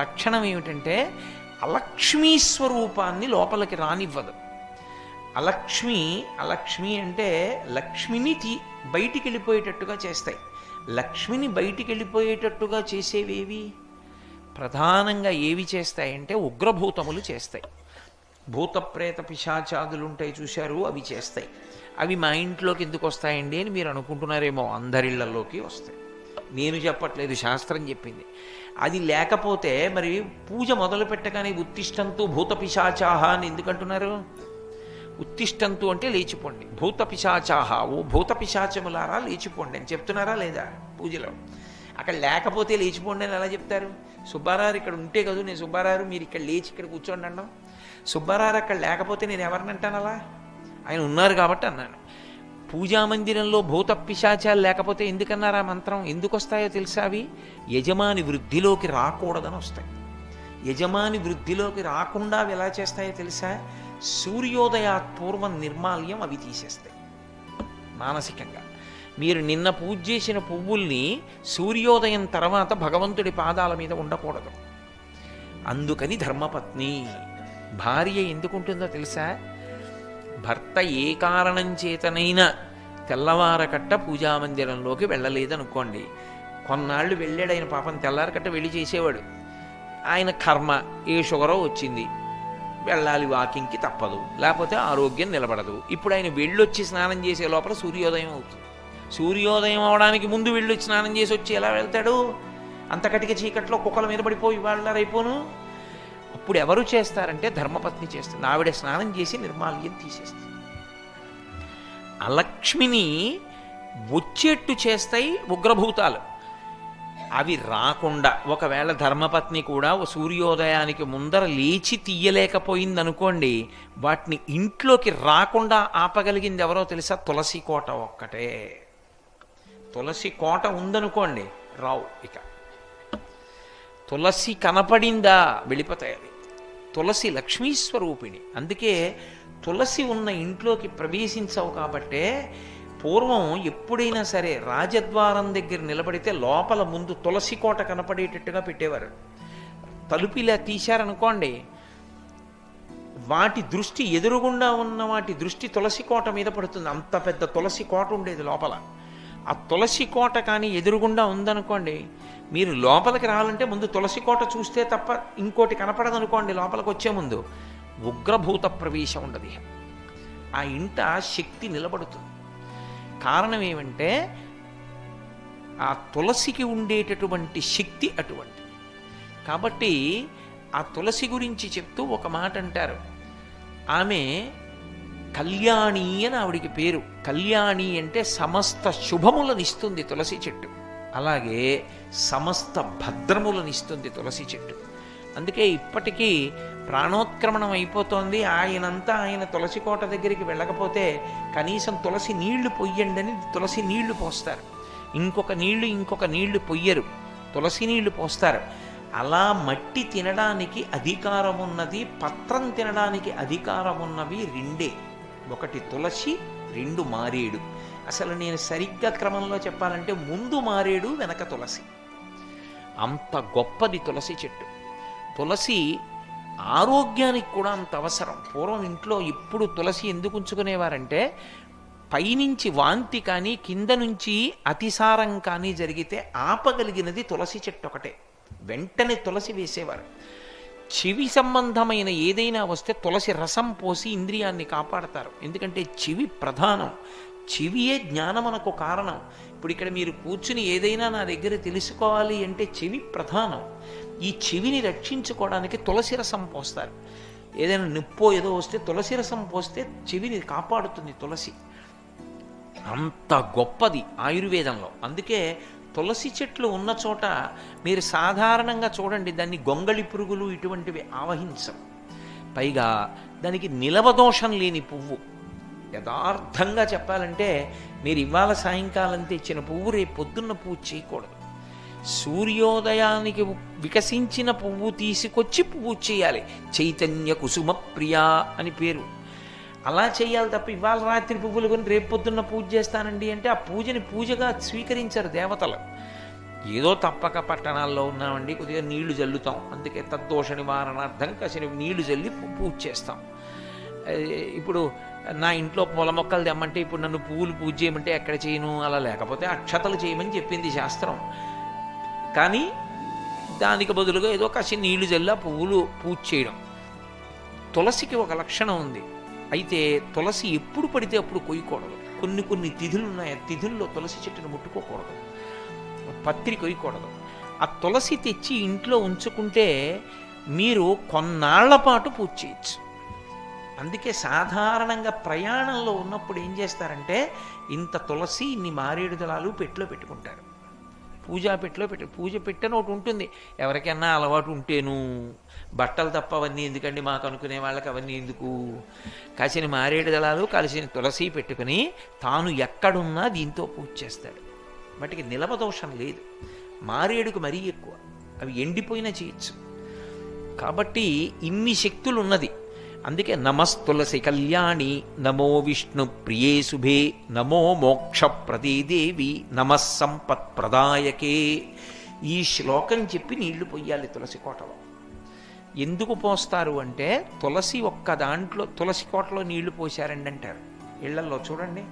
లక్షణం ఏమిటంటే అలక్ష్మీ స్వరూపాన్ని లోపలికి రానివ్వదు. అలక్ష్మి అంటే లక్ష్మిని బయటికి వెళ్ళిపోయేటట్టుగా చేస్తాయి. లక్ష్మిని బయటికి వెళ్ళిపోయేటట్టుగా చేసేవేవి? ప్రధానంగా ఏవి చేస్తాయంటే ఉగ్రభూతములు చేస్తాయి. భూతప్రేత పిశాచాదులు ఉంటాయి చూశారు, అవి చేస్తాయి. అవి మా ఇంట్లోకి ఎందుకు వస్తాయండి అని మీరు అనుకుంటున్నారేమో. అందరిళ్లలోకి వస్తాయి. నేను చెప్పట్లేదు, శాస్త్రం చెప్పింది. అది లేకపోతే మరి పూజ మొదలు పెట్టగానే ఉత్తిష్టంతు భూత పిశాచాహ అని ఎందుకంటున్నారు? ఉత్తిష్టంతు అంటే లేచిపోండి, భూత పిశాచాహ, ఓ భూత పిశాచములారా లేచిపోండి అని చెప్తున్నారా లేదా పూజలో? అక్కడ లేకపోతే లేచిపోండి అని ఎలా చెప్తారు? సుబ్బారావు ఇక్కడ ఉంటే కదా నేను సుబ్బారావు మీరు ఇక్కడ లేచి ఇక్కడ కూర్చోండి అన్నాం. సుబ్బారావు అక్కడ లేకపోతే నేను ఎవరిని అంటాను? అలా ఆయన ఉన్నారు కాబట్టి అన్నాను. పూజామందిరంలో భూత పిశాచాలు లేకపోతే ఎందుకన్నారా మంత్రం? ఎందుకు వస్తాయో తెలుసా? అవి యజమాని వృద్ధిలోకి రాకూడదని వస్తాయి. యజమాని వృద్ధిలోకి రాకుండా అవి ఎలా చేస్తాయో తెలుసా? సూర్యోదయాత్ పూర్వం నిర్మాల్యం అవి తీసేస్తాయి మానసికంగా. మీరు నిన్న పూజ చేసిన పువ్వుల్ని సూర్యోదయం తర్వాత భగవంతుడి పాదాల మీద ఉండకూడదు. అందుకని ధర్మపత్ని భార్య ఎందుకుంటుందో తెలుసా? భర్త ఏ కారణం చేతనైనా తెల్లవారకట్ట పూజామందిరంలోకి వెళ్ళలేదనుకోండి, కొన్నాళ్ళు వెళ్ళాడు ఆయన, పాపం తెల్లారకట్ట వెళ్ళి చేసేవాడు. ఆయన కర్మ, ఏ షుగరో వచ్చింది, వెళ్ళాలి వాకింగ్కి తప్పదు, లేకపోతే ఆరోగ్యం నిలబడదు. ఇప్పుడు ఆయన వెళ్ళొచ్చి స్నానం చేసే లోపల సూర్యోదయం అవుతుంది. సూర్యోదయం అవడానికి ముందు వెళ్ళొచ్చి స్నానం చేసి వచ్చి ఎలా వెళ్తాడు? అంత కటిక చీకట్లో కుక్కల మీద పడిపోయి వాళ్ళరైపోను. అప్పుడు ఎవరు చేస్తారంటే ధర్మపత్ని చేస్తుంది. ఆవిడ స్నానం చేసి నిర్మాల్యం తీసేస్తుంది. అలక్ష్మిని వచ్చేట్టు చేస్తాయి ఉగ్రభూతాలు. అవి రాకుండా ఒకవేళ ధర్మపత్ని కూడా సూర్యోదయానికి ముందర లేచి తీయలేకపోయిందనుకోండి, వాటిని ఇంట్లోకి రాకుండా ఆపగలిగింది ఎవరో తెలుసా? తులసి కోట ఒక్కటే. తులసి కోట ఉందనుకోండి రావు. ఇక తులసి కనపడిందా వెళ్ళిపోతాయి అవి. తులసి లక్ష్మీస్వరూపిణి. అందుకే తులసి ఉన్న ఇంట్లోకి ప్రవేశించవు. కాబట్టే పూర్వం ఎప్పుడైనా సరే రాజద్వారం దగ్గర నిలబడితే లోపల ముందు తులసి కోట కనపడేటట్టుగా పెట్టేవారు. తలుపు ఇలా తీశారనుకోండి, వాటి దృష్టి ఎదురుగుండా ఉన్న వాటి దృష్టి తులసి కోట మీద పడుతుంది. అంత పెద్ద తులసి కోట ఉండేది లోపల. ఆ తులసి కోట కానీ ఎదురుగుండా ఉందనుకోండి, మీరు లోపలికి రావాలంటే ముందు తులసి కోట చూస్తే తప్ప ఇంకోటి కనపడదనుకోండి. లోపలికి వచ్చే ముందు ఉగ్రభూత ప్రవేశం ఉండదు. ఆ ఇంట శక్తి నిలబడుతుంది. కారణం ఏమంటే ఆ తులసికి ఉండేటటువంటి శక్తి అటువంటి. కాబట్టి ఆ తులసి గురించి చెప్తూ ఒక మాట అంటారు. ఆమె కళ్యాణి అని ఆవిడికి పేరు. కళ్యాణి అంటే సమస్త శుభములనిస్తుంది తులసి చెట్టు. అలాగే సమస్త భద్రములనిస్తుంది తులసి చెట్టు. అందుకే ఇప్పటికీ ప్రాణోత్క్రమణం అయిపోతోంది, ఆయనంతా ఆయన తులసి కోట దగ్గరికి వెళ్ళకపోతే కనీసం తులసి నీళ్లు పొయ్యండి అని తులసి నీళ్లు పోస్తారు. ఇంకొక నీళ్లు పొయ్యరు, తులసి నీళ్లు పోస్తారు. అలా మట్టి తినడానికి అధికారం ఉన్నది, పత్రం తినడానికి అధికారం ఉన్నవి రెండే. ఒకటి తులసి, రెండు మారేడు. అసలు నేను సరిగ్గా క్రమంలో చెప్పాలంటే ముందు మారేడు, వెనక తులసి. అంత గొప్పది తులసి చెట్టు. తులసి ఆరోగ్యానికి కూడా అంత అవసరం. పూర్వం ఇంట్లో ఎప్పుడు తులసి ఎందుకు ఉంచుకునేవారంటే, పైనుంచి వాంతి కానీ కింద నుంచి అతిసారం కానీ జరిగితే ఆపగలిగినది తులసి చెట్టు ఒకటే. వెంటనే తులసి వేసేవారు. చెవి సంబంధమైన ఏదైనా వస్తే తులసి రసం పోసి ఇంద్రియాన్ని కాపాడతారు. ఎందుకంటే చెవి ప్రధానం. చెవియే జ్ఞానమునకు కారణం. ఇప్పుడు ఇక్కడ మీరు కూర్చుని ఏదైనా నా దగ్గర తెలుసుకోవాలి అంటే చెవి ప్రధానం. ఈ చెవిని రక్షించుకోవడానికి తులసి రసం పోస్తారు. ఏదైనా నొప్పో ఏదో వస్తే తులసి రసం పోస్తే చెవిని కాపాడుతుంది తులసి. అంత గొప్పది ఆయుర్వేదంలో. అందుకే తులసి చెట్లు ఉన్న చోట మీరు సాధారణంగా చూడండి, దాన్ని గొంగళి పురుగులు ఇటువంటివి ఆవహించవు. పైగా దానికి నిలవదోషం లేని పువ్వు. యథార్థంగా చెప్పాలంటే మీరు ఇవాళ సాయంకాలం తెచ్చిన పువ్వు రేపు పొద్దున్న పూజ చేయకూడదు. సూర్యోదయానికి వికసించిన పువ్వు తీసుకొచ్చి పూజ చేయాలి. చైతన్య కుసుమ ప్రియా అని పేరు. అలా చేయాలి తప్ప ఇవాళ రాత్రి పువ్వులు కొని రేపు పొద్దున్న పూజ చేస్తానండి అంటే ఆ పూజని పూజగా స్వీకరించారు దేవతలు. ఏదో తప్పక పట్టణాల్లో ఉన్నామండి, కొద్దిగా నీళ్లు జల్లుతాం, అందుకే తద్దోష నివారణార్థం కాసిన నీళ్లు జల్లి పూజ చేస్తాం. ఇప్పుడు నా ఇంట్లో పూల మొక్కలు తెమ్మంటే ఇప్పుడు నన్ను పువ్వులు పూజ చేయమంటే ఎక్కడ చేయను? అలా లేకపోతే అక్షతలు చేయమని చెప్పింది శాస్త్రం. కానీ దానికి బదులుగా ఏదో కాసి నీళ్లు జల్లి పువ్వులు పూజ చేయడం. తులసికి ఒక లక్షణం ఉంది. అయితే తులసి ఎప్పుడు పడితే అప్పుడు కొయ్యకూడదు. కొన్ని తిథులు ఉన్నాయి. ఆ తిథుల్లో తులసి చెట్టును ముట్టుకోకూడదు, పత్రి కొయ్యకూడదు. ఆ తులసి తెచ్చి ఇంట్లో ఉంచుకుంటే మీరు కొన్నాళ్ల పాటు పూజ చేయొచ్చు. అందుకే సాధారణంగా ప్రయాణంలో ఉన్నప్పుడు ఏం చేస్తారంటే ఇంత తులసి ఇన్ని మారేడు దళాలు పెట్టిలో పెట్టుకుంటారు. పూజా పెట్టిలో పూజ పెట్టని ఒకటి ఉంటుంది. ఎవరికైనా అలవాటు ఉంటేను, బట్టలు తప్ప అవన్నీ ఎందుకండి మాకు అనుకునే వాళ్ళకి అవన్నీ ఎందుకు, కాసిన మారేడు దళాలు కలిసిన తులసి పెట్టుకుని తాను ఎక్కడున్నా దీంతో పూజ చేస్తాడు. వాటికి నిలవదోషం లేదు. మారేడుకు మరీ ఎక్కువ, అవి ఎండిపోయినా చేయొచ్చు. కాబట్టి ఇన్ని శక్తులు ఉన్నది. అందుకే నమస్తులసి కళ్యాణి, నమో విష్ణు ప్రియే శుభే, నమో మోక్ష ప్రదే దేవి, నమః సంపత్ ప్రదాయకే. ఈ శ్లోకం చెప్పి నీళ్లు పొయ్యాలి తులసి కోటలో. ఎందుకు పోస్తారు అంటే తులసి ఒక్క దాంట్లో తులసి కోటలో నీళ్లు పోశారండి అంటారు ఇళ్లల్లో. చూడండి,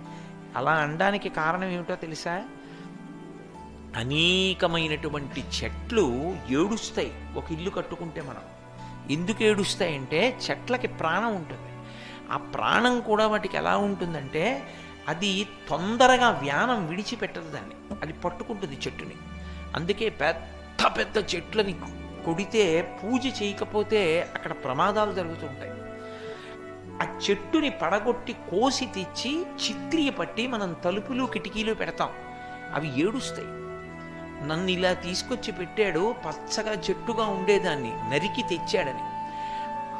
అలా అనడానికి కారణం ఏమిటో తెలుసా? అనేకమైనటువంటి చెట్లు ఏడుస్తాయి ఒక ఇల్లు కట్టుకుంటే. మనం ఎందుకు ఏడుస్తాయంటే చెట్లకి ప్రాణం ఉంటుంది. ఆ ప్రాణం కూడా వాటికి ఎలా ఉంటుందంటే అది తొందరగా వ్యానం విడిచిపెట్టదు దాన్ని, అది పట్టుకుంటుంది చెట్టుని. అందుకే పెద్ద పెద్ద చెట్లని కొడితే పూజ చేయకపోతే అక్కడ ప్రమాదాలు జరుగుతుంటాయి. ఆ చెట్టుని పడగొట్టి కోసి తెచ్చి చిత్రియ పట్టి మనం తలుపులు కిటికీలు పెడతాం. అవి ఏడుస్తాయి. నన్ను ఇలా తీసుకొచ్చి పెట్టాడు, పచ్చగా చెట్టుగా ఉండేదాన్ని నరికి తెచ్చాడని.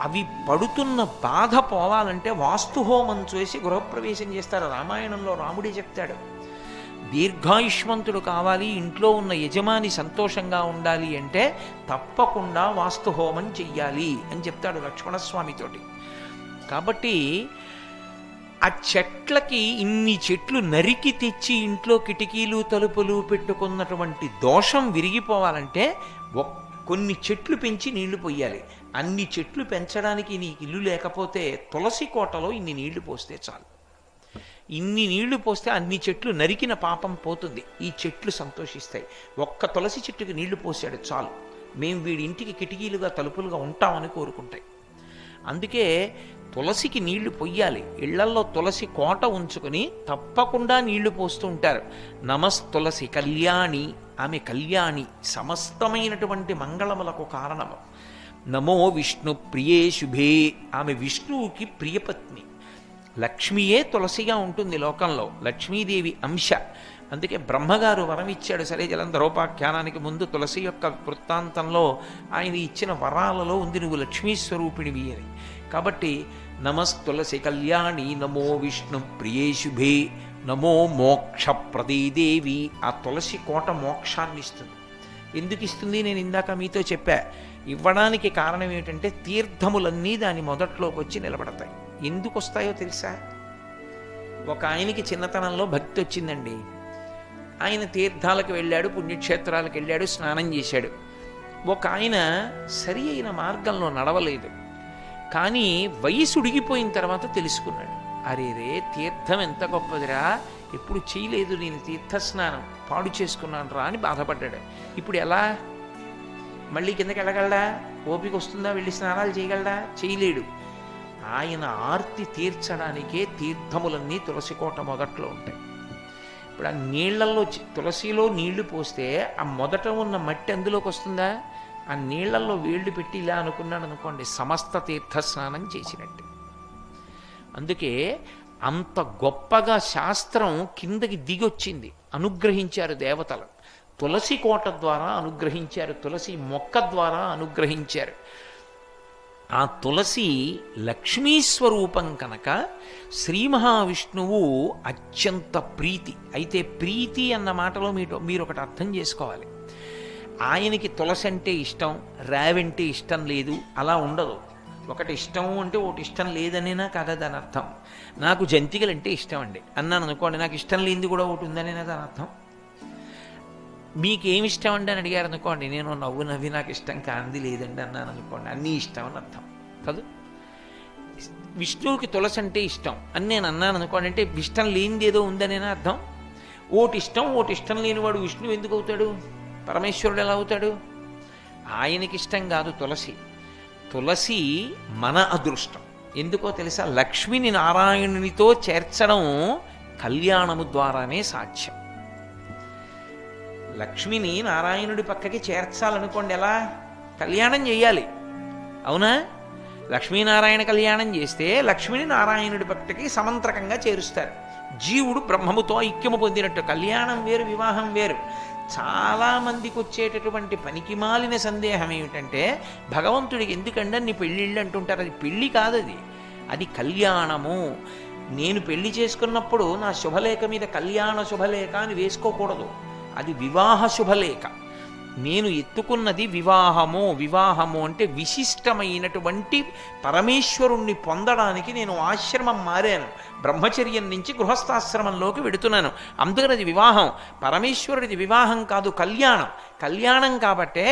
అవి పడుతున్న బాధ పోవాలంటే వాస్తుహోమం చేసి గృహప్రవేశం చేస్తారు. రామాయణంలో రాముడే చెప్తాడు, దీర్ఘాయుష్మంతుడు కావాలి, ఇంట్లో ఉన్న యజమాని సంతోషంగా ఉండాలి అంటే తప్పకుండా వాస్తుహోమం చెయ్యాలి అని చెప్తాడు లక్ష్మణస్వామితోటి. కాబట్టి ఆ చెట్లకి ఇన్ని చెట్లు నరికి తెచ్చి ఇంట్లో కిటికీలు తలుపులు పెట్టుకున్నటువంటి దోషం విరిగిపోవాలంటే కొన్ని చెట్లు పెంచి నీళ్లు పొయ్యాలి. అన్ని చెట్లు పెంచడానికి నీకు ఇల్లు లేకపోతే తులసి కోటలో ఇన్ని నీళ్లు పోస్తే చాలు. ఇన్ని నీళ్లు పోస్తే అన్ని చెట్లు నరికిన పాపం పోతుంది, ఈ చెట్లు సంతోషిస్తాయి. ఒక్క తులసి చెట్టుకి నీళ్లు పోసాడు చాలు, మేము వీడి ఇంటికి కిటికీలుగా తలుపులుగా ఉంటామని కోరుకుంటాయి. అందుకే తులసికి నీళ్లు పొయ్యాలి. ఇళ్లల్లో తులసి కోట ఉంచుకుని తప్పకుండా నీళ్లు పోస్తూ ఉంటారు. నమస్తులసి కళ్యాణి, ఆమె కళ్యాణి, సమస్తమైనటువంటి మంగళములకు కారణము. నమో విష్ణు ప్రియే శుభే, ఆమె విష్ణువుకి ప్రియపత్ని. లక్ష్మియే తులసిగా ఉంటుంది లోకంలో, లక్ష్మీదేవి అంశ. అందుకే బ్రహ్మగారు వరం ఇచ్చాడు. సరే, జలంధరోపాఖ్యానానికి ముందు తులసి యొక్క వృత్తాంతంలో ఆయన ఇచ్చిన వరాలలో ఉంది నువ్వు లక్ష్మీ స్వరూపిణివి అని. కాబట్టి నమస్తులసి కళ్యాణి, నమో విష్ణు ప్రియే శుభే, నమో మోక్ష ప్రదేదేవి. ఆ తులసి కోట మోక్షాన్ని ఇస్తుంది. ఎందుకు ఇస్తుంది నేను ఇందాక మీతో చెప్పా. ఇవ్వడానికి కారణం ఏమిటంటే తీర్థములన్నీ దాని మొదట్లోకి వచ్చి నిలబడతాయి. ఎందుకు వస్తాయో తెలుసా? ఒక ఆయనకి చిన్నతనంలో భక్తి వచ్చిందండి. ఆయన తీర్థాలకు వెళ్ళాడు, పుణ్యక్షేత్రాలకు వెళ్ళాడు, స్నానం చేశాడు. ఒక ఆయన సరి అయిన మార్గంలో నడవలేదు, కానీ వయసు ఉడిగిపోయిన తర్వాత తెలుసుకున్నాడు. అరే రే, తీర్థం ఎంత గొప్పదిరా, ఎప్పుడు చేయలేదు నేను తీర్థస్నానం, పాడు చేసుకున్నాను రా అని బాధపడ్డాడు. ఇప్పుడు ఎలా మళ్ళీ కిందకి వెళ్ళగలడా? ఓపిక వస్తుందా? వెళ్ళి స్నానాలు చేయగలడా? చేయలేడు. ఆయన ఆర్తి తీర్చడానికే తీర్థములన్నీ తులసి కోట మొదట్లో ఉంటాయి. ఇప్పుడు ఆ నీళ్లలో, తులసిలో నీళ్లు పోస్తే ఆ మొదట ఉన్న మట్టి అందులోకి వస్తుందా? ఆ నీళ్లలో వేళ్ళు పెట్టి ఇలా అనుకున్నాడు అనుకోండి, సమస్త తీర్థస్నానం చేసినట్టు. అందుకే అంత గొప్పగా శాస్త్రం కిందకి దిగొచ్చింది, అనుగ్రహించారు దేవతలు. తులసి కోట ద్వారా అనుగ్రహించారు, తులసి మొక్క ద్వారా అనుగ్రహించారు. ఆ తులసి లక్ష్మీస్వరూపం కనుక శ్రీ మహావిష్ణువు అత్యంత ప్రీతి. అయితే ప్రీతి అన్న మాటలో మీరు ఒకటి అర్థం చేసుకోవాలి. ఆయనకి తులసి అంటే ఇష్టం, రావంటే ఇష్టం లేదు, అలా ఉండదు. ఒకటి ఇష్టం అంటే ఒకటి ఇష్టం లేదనేనా కాదా దాని అర్థం? నాకు జంతికలంటే ఇష్టం అండి అన్నాను అనుకోండి, నాకు ఇష్టం లేనిది కూడా ఒకటి ఉందనేనా దాని అర్థం? మీకేమి ఇష్టం అండి అని అడిగారు అనుకోండి, నేను నవ్వి నాకు ఇష్టం కానిది లేదండి అన్నాను అనుకోండి, అన్నీ ఇష్టం అని అర్థం కాదు. విష్ణువుకి తులసి అంటే ఇష్టం అని నేను అన్నాను అనుకోండి, అంటే ఇష్టం లేనిది ఏదో ఉందనేనా అర్థం? ఓటి ఇష్టం లేనివాడు విష్ణువు ఎందుకు అవుతాడు? పరమేశ్వరుడు ఎలా అవుతాడు? ఆయనకి ఇష్టం కాదు తులసి. తులసి మన అదృష్టం. ఎందుకో తెలుసా? లక్ష్మిని నారాయణునితో చేర్చడం కళ్యాణము ద్వారానే సాధ్యం. లక్ష్మిని నారాయణుడి పక్కకి చేర్చాలనుకోండి, ఎలా? కళ్యాణం చేయాలి, అవునా? లక్ష్మీనారాయణ కళ్యాణం చేస్తే లక్ష్మిని నారాయణుడి పక్కకి సమంత్రకంగా చేరుస్తారు. జీవుడు బ్రహ్మముతో ఐక్యము పొందినట్టు. కళ్యాణం వేరు, వివాహం వేరు. చాలామందికి వచ్చేటటువంటి పనికిమాలిన సందేహం ఏమిటంటే, భగవంతుడికి ఎందుకంటే అన్ని పెళ్ళిళ్ళు అంటుంటారు. అది పెళ్ళి కాదు, అది కళ్యాణము. నేను పెళ్లి చేసుకున్నప్పుడు నా శుభలేఖ మీద కళ్యాణ శుభలేఖ అని వేసుకోకూడదు, అది వివాహ శుభలేఖ. నేను ఎత్తుకున్నది వివాహము. వివాహము అంటే విశిష్టమైనటువంటి పరమేశ్వరుణ్ణి పొందడానికి నేను ఆశ్రమం మారాను, బ్రహ్మచర్యం నుంచి గృహస్థాశ్రమంలోకి వెడుతున్నాను. అందుకని అది వివాహం. పరమేశ్వరుడిది వివాహం కాదు, కళ్యాణం. కళ్యాణం కాబట్టే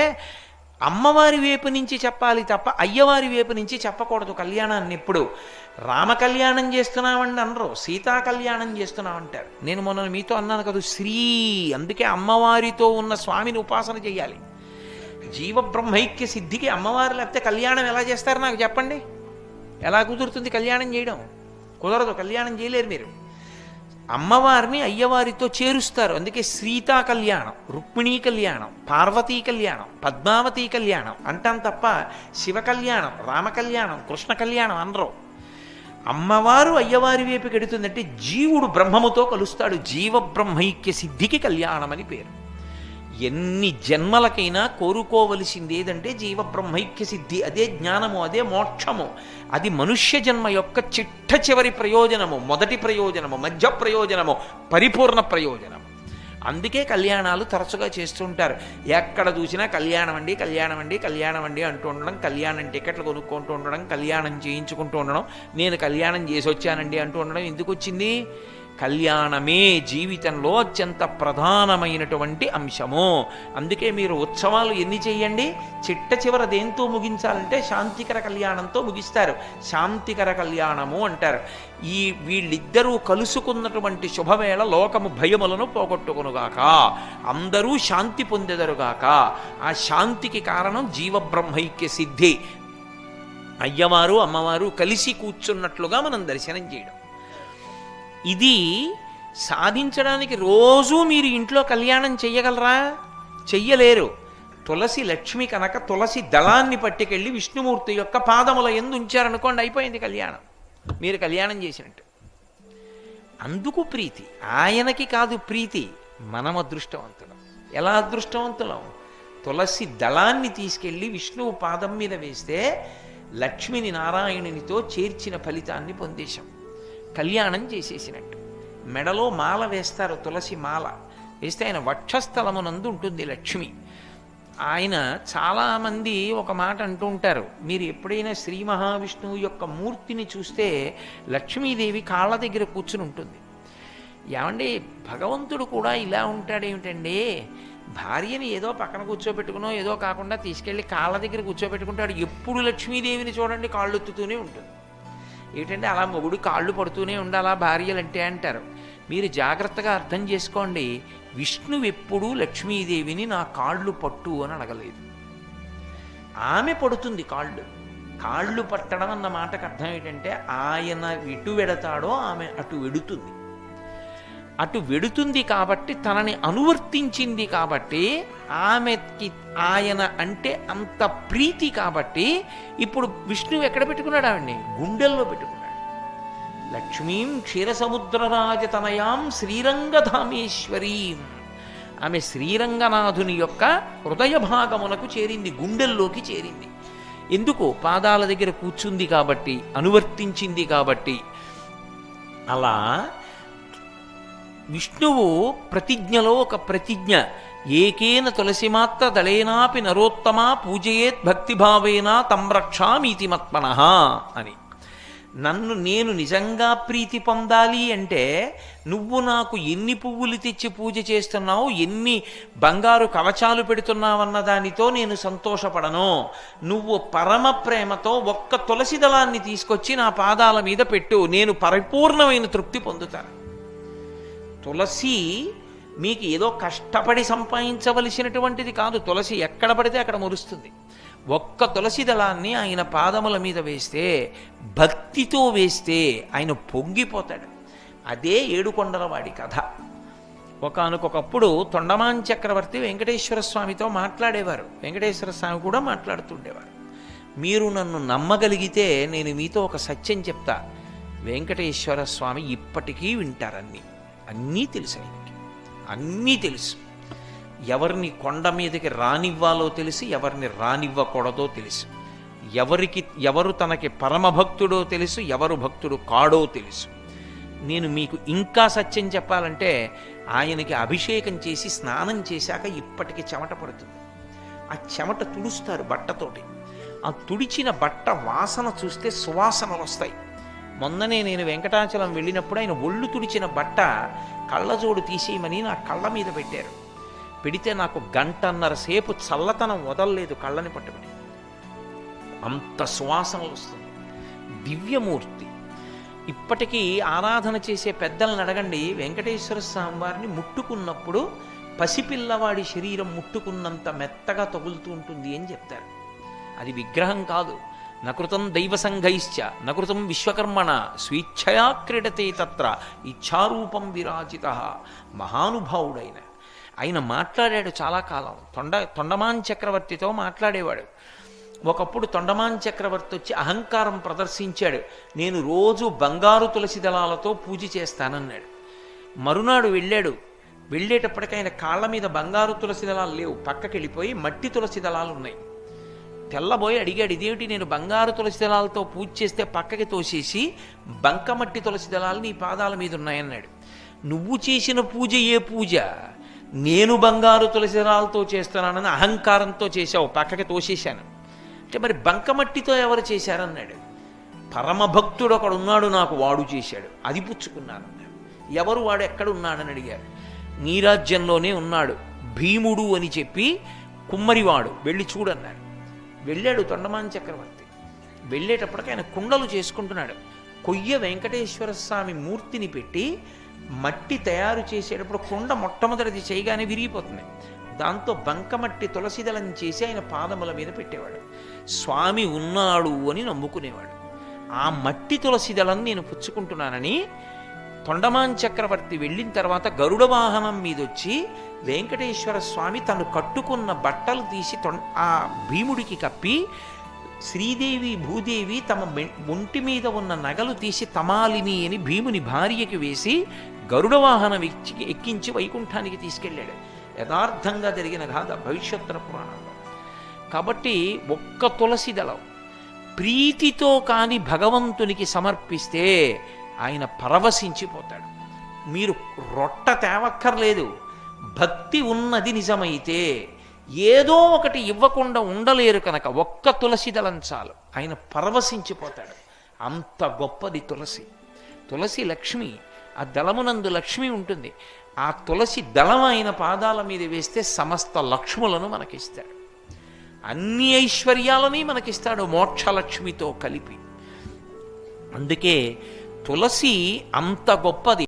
అమ్మవారి వైపు నుంచి చెప్పాలి తప్ప అయ్యవారి వైపు నుంచి చెప్పకూడదు కళ్యాణాన్ని. ఎప్పుడు రామ కళ్యాణం చేస్తున్నామండి అనరు, సీతా కళ్యాణం చేస్తున్నామంటారు. నేను మొన్న మీతో అన్నాను కదా, శ్రీ, అందుకే అమ్మవారితో ఉన్న స్వామిని ఉపాసన చేయాలి. జీవబ్రహ్మైక్య సిద్ధికి అమ్మవారు లేకపోతే కళ్యాణం ఎలా చేస్తారు నాకు చెప్పండి? ఎలా కుదురుతుంది కళ్యాణం చేయడం? కుదరదు, కళ్యాణం చేయలేరు మీరు. అమ్మవారిని అయ్యవారితో చేరుస్తారు. అందుకే సీతా కళ్యాణం, రుక్మిణీ కళ్యాణం, పార్వతీ కళ్యాణం, పద్మావతీ కళ్యాణం అంటాం తప్ప శివ కళ్యాణం, రామ కళ్యాణం, కృష్ణ కళ్యాణం అనరు. అమ్మవారు అయ్యవారి వైపు గెడుతుందంటే జీవుడు బ్రహ్మముతో కలుస్తాడు. జీవబ్రహ్మైక్య సిద్ధికి కళ్యాణం అని పేరు. ఎన్ని జన్మలకైనా కోరుకోవలసింది ఏదంటే జీవబ్రహ్మైక్య సిద్ధి. అదే జ్ఞానము, అదే మోక్షము. అది మనుష్య జన్మ యొక్క చిట్ట చివరి ప్రయోజనము, మొదటి ప్రయోజనము, మధ్య ప్రయోజనము, పరిపూర్ణ ప్రయోజనము. అందుకే కళ్యాణాలు తరచుగా చేస్తుంటారు. ఎక్కడ చూసినా కళ్యాణం అండి, కళ్యాణం అండి, కళ్యాణం అండి అంటూ ఉండడం, కళ్యాణం టికెట్లు కొనుక్కుంటూ ఉండడం, కళ్యాణం చేయించుకుంటూ ఉండడం, నేను కళ్యాణం చేసి వచ్చానండి అంటూ ఉండడం. ఎందుకు వచ్చింది? కళ్యాణమే జీవితంలో అత్యంత ప్రధానమైనటువంటి అంశము. అందుకే మీరు ఉత్సవాలు ఎన్ని చేయండి, చిట్ట చివర దేంతో ముగించాలంటే శాంతికర కళ్యాణంతో ముగిస్తారు. శాంతికర కళ్యాణము అంటారు. ఈ వీళ్ళిద్దరూ కలుసుకున్నటువంటి శుభవేళ లోకము భయములను పోగొట్టుకునుగాక, అందరూ శాంతి పొందెదరుగాక. ఆ శాంతికి కారణం జీవబ్రహ్మైక్య సిద్ధి. అయ్యవారు అమ్మవారు కలిసి కూర్చున్నట్లుగా మనం దర్శనం చేయడం. ఇది సాధించడానికి రోజూ మీరు ఇంట్లో కళ్యాణం చెయ్యగలరా? చెయ్యలేరు. తులసి లక్ష్మి కనుక తులసి దళాన్ని పట్టుకెళ్ళి విష్ణుమూర్తి యొక్క పాదముల యందు ఉంచారనుకోండి, అయిపోయింది కళ్యాణం, మీరు కళ్యాణం చేసినట్టు. అందుకు ప్రీతి. ఆయనకి కాదు ప్రీతి, మనం అదృష్టవంతులం. ఎలా అదృష్టవంతులం? తులసి దళాన్ని తీసుకెళ్ళి విష్ణువు పాదం మీద వేస్తే లక్ష్మిని నారాయణునితో చేర్చిన ఫలితాన్ని పొందేశాం. కళ్యాణం చేసేసినట్టు. మెడలో మాల వేస్తారు, తులసి మాల వేస్తే ఆయన వక్షస్థలమునందు ఉంటుంది లక్ష్మి. ఆయన చాలామంది ఒక మాట అంటూ ఉంటారు, మీరు ఎప్పుడైనా శ్రీ మహావిష్ణువు యొక్క మూర్తిని చూస్తే లక్ష్మీదేవి కాళ్ళ దగ్గర కూర్చుని ఉంటుంది. ఏమండి, భగవంతుడు కూడా ఇలా ఉంటాడేమిటండి? భార్యని ఏదో పక్కన కూర్చోబెట్టుకునో ఏదో కాకుండా తీసుకెళ్ళి కాళ్ళ దగ్గర కూర్చోబెట్టుకుంటాడు. ఎప్పుడు లక్ష్మీదేవిని చూడండి కాళ్ళు ఎత్తుతూనే ఉంటుంది. ఏంటంటే అలా మొగుడు కాళ్ళు పడుతూనే ఉండాలా భార్యలంటే అంటారు. మీరు జాగ్రత్తగా అర్థం చేసుకోండి, విష్ణువు ఎప్పుడూ లక్ష్మీదేవిని నా కాళ్ళు పట్టు అని అడగలేదు. ఆమె పడుతుంది కాళ్ళు. కాళ్ళు పట్టడం అన్న మాటకు అర్థం ఏంటంటే ఆయన ఎటు వెడతాడో ఆమె అటు వెడుతుంది. అటు వెడుతుంది కాబట్టి తనని అనువర్తించింది కాబట్టి ఆమెకి ఆయన అంటే అంత ప్రీతి కాబట్టి ఇప్పుడు విష్ణువు ఎక్కడ పెట్టుకున్నాడు? ఆవిడ్ని గుండెల్లో పెట్టుకున్నాడు. లక్ష్మీం క్షీరసముద్రరాజతనయాం శ్రీరంగధామేశ్వరీం. ఆమె శ్రీరంగనాథుని యొక్క హృదయ భాగమునకు చేరింది, గుండెల్లోకి చేరింది. ఎందుకు? పాదాల దగ్గర కూర్చుంది కాబట్టి, అనువర్తించింది కాబట్టి. అలా విష్ణువు ప్రతిజ్ఞలో ఒక ప్రతిజ్ఞ, ఏకేన తులసిమాత్ర దళేనాపి నరోత్తమా పూజయేత్ భక్తిభావేన తం రక్షామీతి మత్మనః అని. నేను నిజంగా ప్రీతి పొందాలి అంటే నువ్వు నాకు ఎన్ని పువ్వులు తెచ్చి పూజ చేస్తున్నావు, ఎన్ని బంగారు కవచాలు పెడుతున్నావన్న దానితో నేను సంతోషపడను. నువ్వు పరమ ప్రేమతో ఒక్క తులసి దళాన్ని తీసుకొచ్చి నా పాదాల మీద పెట్టు, నేను పరిపూర్ణమైన తృప్తి పొందుతాను. తులసి మీకు ఏదో కష్టపడి సంపాదించవలసినటువంటిది కాదు. తులసి ఎక్కడ పడితే అక్కడ మురుస్తుంది. ఒక్క తులసి దళాన్ని ఆయన పాదముల మీద వేస్తే, భక్తితో వేస్తే ఆయన పొంగిపోతాడు. అదే ఏడుకొండలవాడి కథ. ఒకానొకప్పుడు తొండమాన్ చక్రవర్తి వెంకటేశ్వర స్వామితో మాట్లాడేవారు. వెంకటేశ్వర స్వామి కూడా మాట్లాడుతుండేవారు. మీరు నన్ను నమ్మగలిగితే నేను మీతో ఒక సత్యం చెప్తా. వెంకటేశ్వర స్వామి ఇప్పటికీ వింటారన్నీ. అన్నీ తెలుసు ఆయనకి, అన్నీ తెలుసు. ఎవరిని కొండ మీదకి రానివ్వాలో తెలుసు, ఎవరిని రానివ్వకూడదో తెలుసు. ఎవరు తనకి పరమభక్తుడో తెలుసు, ఎవరు భక్తుడు కాడో తెలుసు. నేను మీకు ఇంకా సత్యం చెప్పాలంటే ఆయనకి అభిషేకం చేసి స్నానం చేశాక ఇప్పటికి చెమట పడుతుంది. ఆ చెమట తుడుస్తారు బట్టతోటి. ఆ తుడిచిన బట్ట వాసన చూస్తే సువాసనలు వస్తాయి. మొన్ననే నేను వెంకటాచలం వెళ్ళినప్పుడు ఆయన ఒళ్ళు తుడిచిన బట్ట కళ్ళజోడు తీసేయమని నా కళ్ళ మీద పెట్టారు. పెడితే నాకు 1.5 సేపు చల్లతనం వదలలేదు కళ్ళని పట్టుకుని. అంత సువాసనలు వస్తుంది. దివ్యమూర్తి. ఇప్పటికీ ఆరాధన చేసే పెద్దలను అడగండి, వెంకటేశ్వర స్వామి వారిని ముట్టుకున్నప్పుడు పసిపిల్లవాడి శరీరం ముట్టుకున్నంత మెత్తగా తగులుతూ ఉంటుంది అని చెప్తారు. అది విగ్రహం కాదు. నకృతం దైవసంఘైశ్చ నకృతం విశ్వకర్మణ స్వేచ్ఛయా క్రీడతే తత్ర ఇచ్ఛారూపం విరాజిత. మహానుభావుడైన ఆయన మాట్లాడాడు చాలా కాలం. తొండమాన్ చక్రవర్తితో మాట్లాడేవాడు. ఒకప్పుడు తొండమాన్ చక్రవర్తి వచ్చి అహంకారం ప్రదర్శించాడు. నేను రోజు బంగారు తులసి దళాలతో పూజ చేస్తానన్నాడు. మరునాడు వెళ్ళాడు. వెళ్ళేటప్పటికి ఆయన కాళ్ళ మీద బంగారు తులసి దళాలు లేవు, పక్కకి వెళ్ళిపోయి మట్టి తులసి దళాలు ఉన్నాయి. తెల్లబోయి అడిగాడు, ఇదేమిటి నేను బంగారు తులసి దళాలతో పూజ చేస్తే పక్కకి తోసేసి బంకమట్టి తులసి దళాలు నీ పాదాల మీద ఉన్నాయన్నాడు. నువ్వు చేసిన పూజ ఏ పూజ? నేను బంగారు తులసి దళాలతో చేస్తున్నానని అహంకారంతో చేశావు, పక్కకి తోసేశాను అంటే మరి బంకమట్టితో ఎవరు చేశారన్నాడు. పరమభక్తుడు ఒకడు ఉన్నాడు నాకు, వాడు చేశాడు, అది పుచ్చుకున్నానన్నాడు. ఎవరు వాడు? ఎక్కడున్నాడని అడిగారు. నీ రాజ్యంలోనే ఉన్నాడు, భీముడు అని చెప్పి కుమ్మరివాడు, వెళ్ళి చూడన్నాడు. వెళ్ళాడు తొండమాన్ చక్రవర్తి. వెళ్ళేటప్పటికి ఆయన కుండలు చేసుకుంటున్నాడు. కొయ్య వెంకటేశ్వర స్వామి మూర్తిని పెట్టి మట్టి తయారు చేసేటప్పుడు కుండ మొట్టమొదటిది చేయగానే విరిగిపోతుంది. దాంతో బంకమట్టి తులసిదళం చేసి ఆయన పాదముల మీద పెట్టేవాడు. స్వామి ఉన్నాడు అని నమ్ముకునేవాడు. ఆ మట్టి తులసిదళం నేను పుచ్చుకుంటున్నానని తొండమాన్ చక్రవర్తి వెళ్ళిన తర్వాత గరుడ వాహనం మీదొచ్చి వెంకటేశ్వర స్వామి తను కట్టుకున్న బట్టలు తీసి ఆ భీముడికి కప్పి, శ్రీదేవి భూదేవి తమ ఒంటి మీద ఉన్న నగలు తీసి తమాలిని అని భీముని భార్యకి వేసి గరుడ వాహనం ఎక్కించి వైకుంఠానికి తీసుకెళ్ళాడు. యథార్థంగా జరిగిన గాథ భవిష్యోత్తర పురాణంలో. కాబట్టి ఒక్క తులసి దళం ప్రీతితో కాని భగవంతునికి సమర్పిస్తే ఆయన పరవశించిపోతాడు. మీరు రొట్ట తేవక్కర్లేదు. భక్తి ఉన్నది నిజమైతే ఏదో ఒకటి ఇవ్వకుండా ఉండలేరు కనుక ఒక్క తులసి దళం చాలు, ఆయన పరవశించిపోతాడు. అంత గొప్పది తులసి. తులసి లక్ష్మి. ఆ దళమునందు లక్ష్మి ఉంటుంది. ఆ తులసి దళం ఆయన పాదాల మీద వేస్తే సమస్త లక్ష్ములను మనకిస్తాడు, అన్ని ఐశ్వర్యాలని మనకిస్తాడు మోక్షలక్ష్మితో కలిపి. అందుకే తులసి అంత గొప్పది.